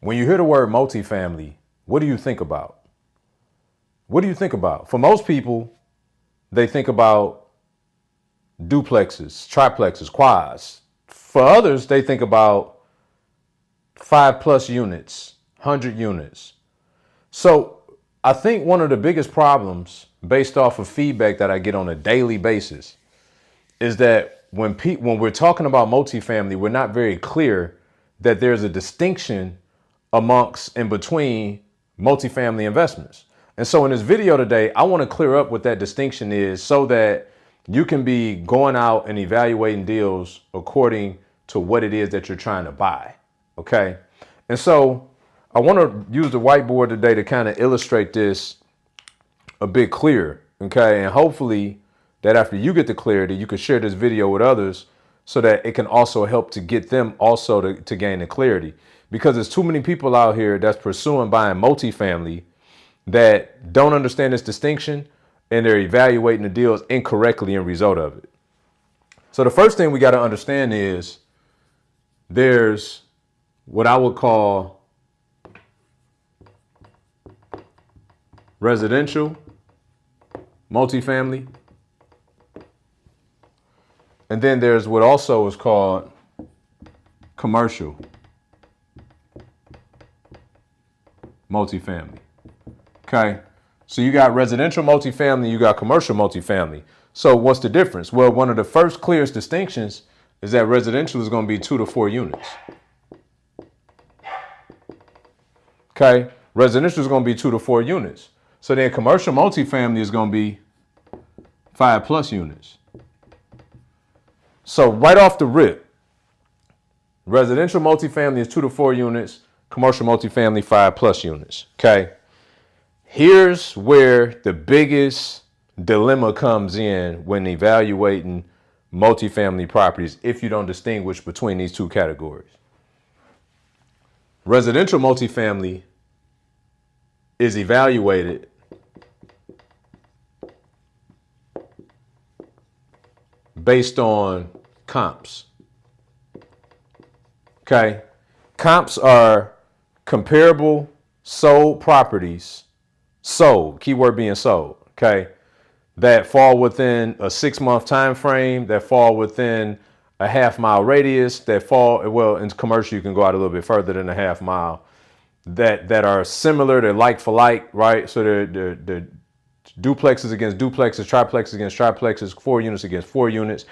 When you hear the word multifamily, what do you think about? What do you think about? For most people, they think about duplexes, triplexes, quads. For others, they think about 5+ units, 100 units. So I think one of the biggest problems based off of feedback that I get on a daily basis is that when we're talking about multifamily, we're not very clear that there's a distinction amongst and between multifamily investments. And so in this video today, I want to clear up what that distinction is so that you can be going out and evaluating deals according to what it is that you're trying to buy. Okay. And so I want to use the whiteboard today to kind of illustrate this a bit clearer. Okay. And hopefully that after you get the clarity, you can share this video with others so that it can also help to get them also to gain the clarity. Because there's too many people out here that's pursuing buying multifamily that don't understand this distinction and they're evaluating the deals incorrectly in result of it. So the first thing we got to understand is there's what I would call residential multifamily. And then there's what also is called commercial multifamily. Okay. So you got residential multifamily, you got commercial multifamily. So what's the difference? Well, one of the first clearest distinctions is that residential is going to be 2 to 4 units. Okay. Residential is going to be 2 to 4 units. So then commercial multifamily is going to be 5+ units. So right off the rip, residential multifamily is 2 to 4 units, commercial multifamily 5+ units. Okay. Here's where the biggest dilemma comes in when evaluating multifamily properties if you don't distinguish between these two categories. Residential multifamily is evaluated based on comps. Okay. Comps are comparable sold properties, sold, keyword being sold. Okay. That fall within a 6-month time frame, that fall within a half-mile radius, that fall, well, in commercial, you can go out a little bit further than a half mile, that are similar, they're like for like, right? So they're duplexes against duplexes, triplexes against triplexes, 4 units against 4 units.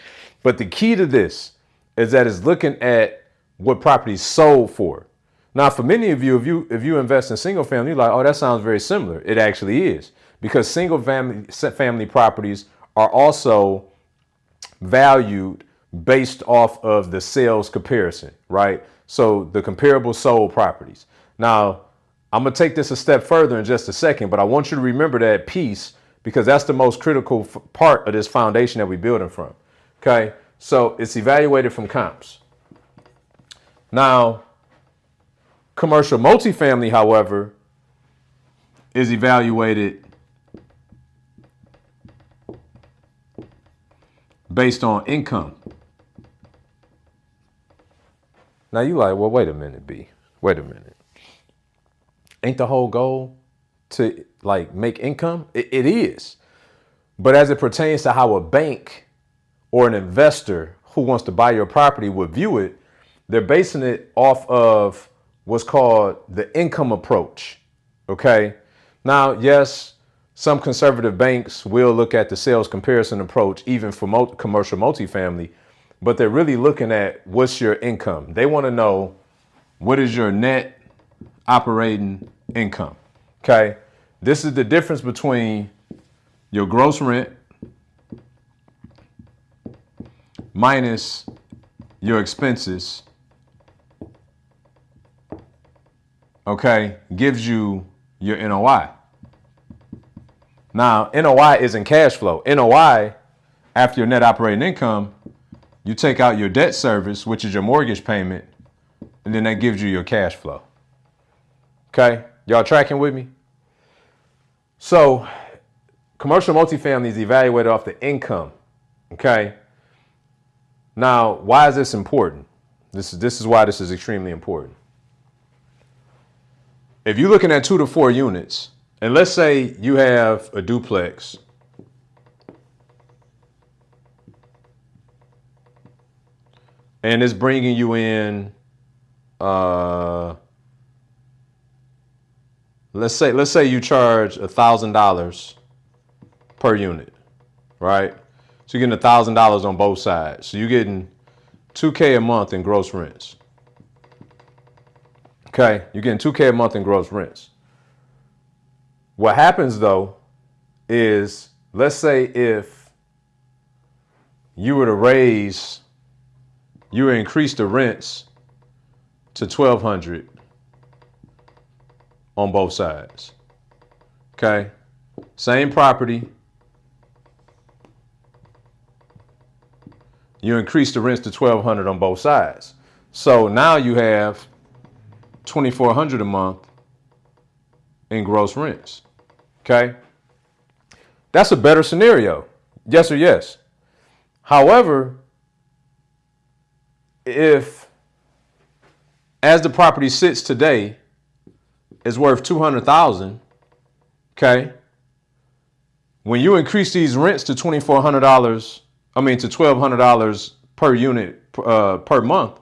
But the key to this is that it's looking at what properties sold for. Now, for many of you, if you invest in single family, you're like, oh, that sounds very similar. It actually is, because single family properties are also valued based off of the sales comparison, right? So the comparable sold properties. Now, I'm going to take this a step further in just a second, but I want you to remember that piece because that's the most critical part of this foundation that we're building from. Okay. So it's evaluated from comps. Now, commercial multifamily, however, is evaluated based on income. Now you like, well, wait a minute, B. Wait a minute. Ain't the whole goal to like make income? It is. But as it pertains to how a bank or an investor who wants to buy your property would view it, they're basing it off of what's called the income approach. Okay. Now, yes, some conservative banks will look at the sales comparison approach, even for commercial multifamily, but they're really looking at what's your income. They want to know what is your net operating income. Okay. This is the difference between your gross rent minus your expenses. Okay. Gives you your NOI. Now, NOI isn't cash flow. NOI, after your net operating income, you take out your debt service, which is your mortgage payment, and then that gives you your cash flow. Okay. Y'all tracking with me? So commercial multifamily is evaluated off the income. Okay. Now, why is this important? This is why this is extremely important. if you're looking at 2 to 4 units, and let's say you have a duplex and it's bringing you in, let's say you charge $1,000 per unit, right? So you're getting $1,000 on both sides. So you're getting $2K a month in gross rents. Okay, you're getting $2K a month in gross rents. What happens though is, let's say if you were to increase the rents to $1,200 on both sides. Okay, same property. You increase the rents to $1,200 on both sides. So now you have $2,400 a month in gross rents. Okay, that's a better scenario. Yes or yes. However, if as the property sits today is worth $200,000, okay, when you increase these rents to $2,400, to $1,200 per unit per month,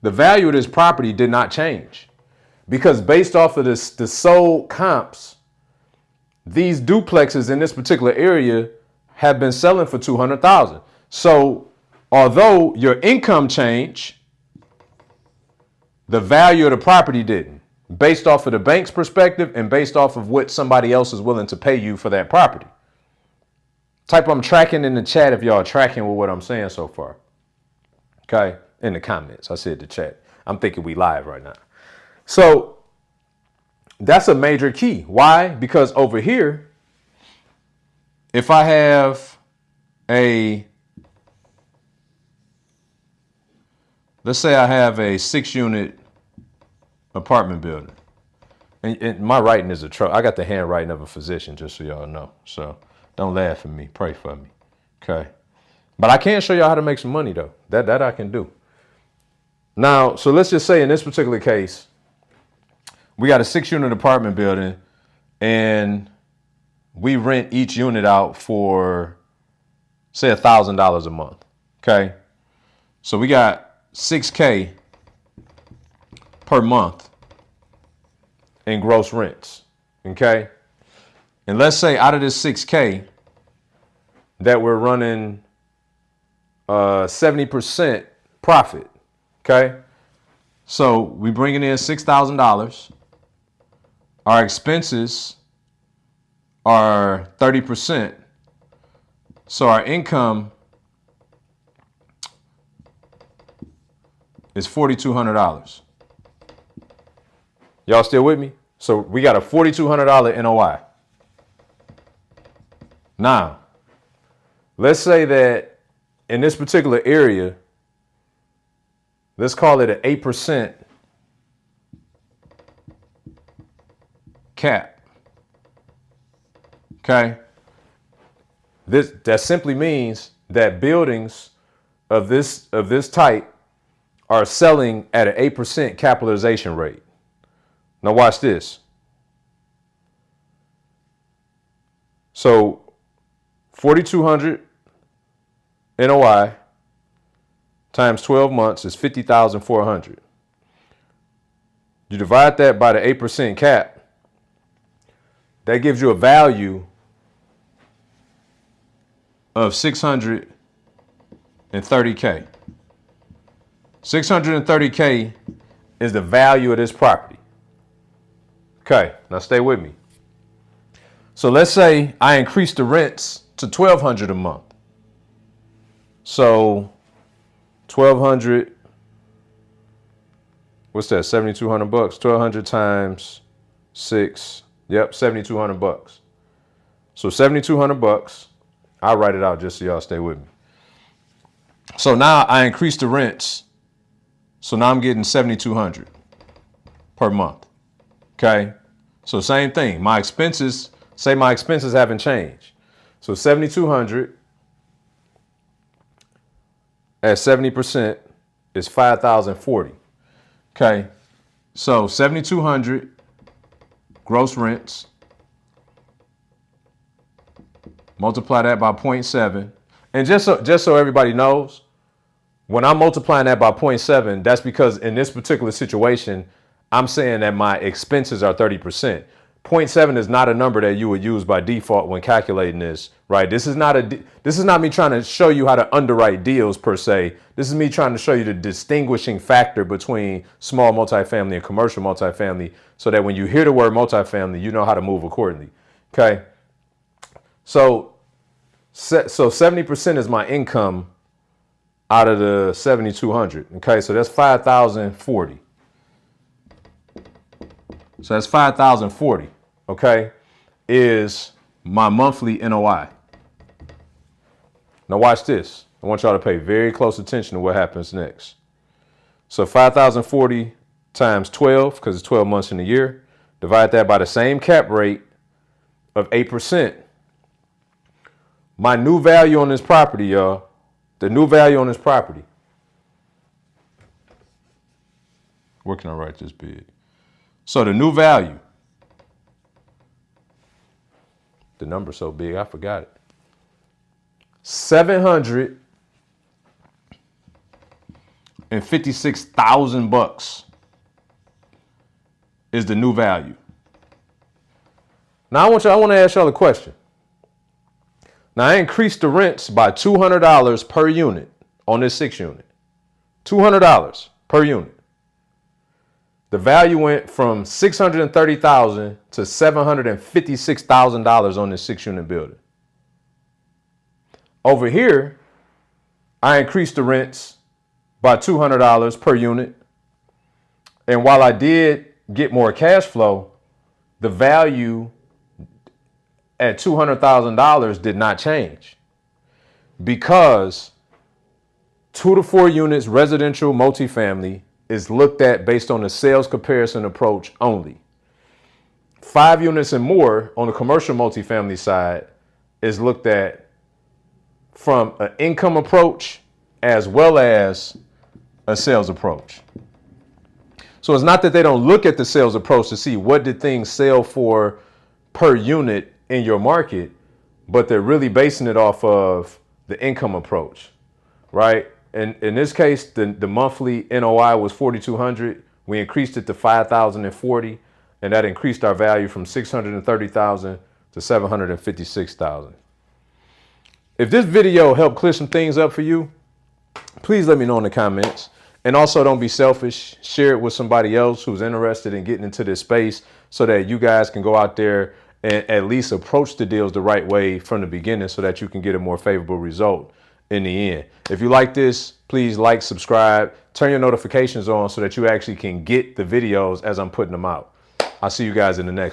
the value of this property did not change, because based off of the sold comps, these duplexes in this particular area have been selling for $200,000. So although your income changed, the value of the property didn't, based off of the bank's perspective and based off of what somebody else is willing to pay you for that property. Type I'm tracking in the chat if y'all are tracking with what I'm saying so far. Okay, in the comments. I said the chat. I'm thinking we live right now. So that's a major key. Why? Because over here, if I have let's say I have a 6-unit apartment building. And my writing is I got the handwriting of a physician, just so y'all know. So don't laugh at me. Pray for me. Okay. But I can show y'all how to make some money, though. That I can do. Now, so let's just say in this particular case, we got a 6-unit apartment building and we rent each unit out for, say, $1,000 a month. Okay. So we got $6K per month in gross rents. Okay. And let's say out of this $6K that we're running 70% profit. Okay. So we bringing in $6,000. Our expenses are 30%. So our income is $4,200. Y'all still with me? So we got a $4,200 NOI. Now, let's say that in this particular area, let's call it an 8% cap. Okay. That simply means that buildings of this type are selling at an 8% capitalization rate. Now watch this. So 4,200 NOI times 12 months is 50,400. You divide that by the 8% cap. That gives you a value of $630K. $630K is the value of this property. Okay, now stay with me. So let's say I increase the rents to $1,200 a month. So 1,200, what's that? $7,200. 1,200 times 6. Yep, $7,200. So $7,200. I'll write it out just so y'all stay with me. So now I increase the rents. So now I'm getting $7,200 per month. Okay. So same thing. My expenses haven't changed. So 7,200 at 70% is 5,040. Okay. So 7,200 gross rents. Multiply that by 0.7. And just so everybody knows, when I'm multiplying that by 0.7, that's because in this particular situation, I'm saying that my expenses are 30%. 0.7 is not a number that you would use by default when calculating this, right? This is not me trying to show you how to underwrite deals per se. This is me trying to show you the distinguishing factor between small multifamily and commercial multifamily, so that when you hear the word multifamily, you know how to move accordingly. Okay. So 70% is my income out of the 7,200. Okay. So that's 5,040. So that's 5,040. Okay, is my monthly NOI. Now watch this. I want y'all to pay very close attention to what happens next. So 5,040 times 12, because it's 12 months in a year. Divide that by the same cap rate of 8%. My new value on this property, y'all. The new value on this property. Where can I write this big? So the new value. The number's so big, I forgot it. 756,000 bucks is the new value. Now I want to ask y'all a question. Now I increased the rents by $200 per unit on this 6 unit. $200 per unit. The value went from $630,000 to $756,000 on this 6 unit building. Over here, I increased the rents by $200 per unit. And while I did get more cash flow, the value at $200,000 did not change, because 2 to 4 units residential multifamily is looked at based on the sales comparison approach only. 5 units and more on the commercial multifamily side is looked at from an income approach as well as a sales approach. So it's not that they don't look at the sales approach to see what did things sell for per unit in your market, but they're really basing it off of the income approach, right? And in this case, the monthly NOI was 4,200. We increased it to 5,040, and that increased our value from 630,000 to 756,000. If this video helped clear some things up for you, please let me know in the comments. And also, don't be selfish. Share it with somebody else who's interested in getting into this space, so that you guys can go out there and at least approach the deals the right way from the beginning, so that you can get a more favorable result in the end. If you like this, please like, subscribe, turn your notifications on so that you actually can get the videos as I'm putting them out. I'll see you guys in the next one.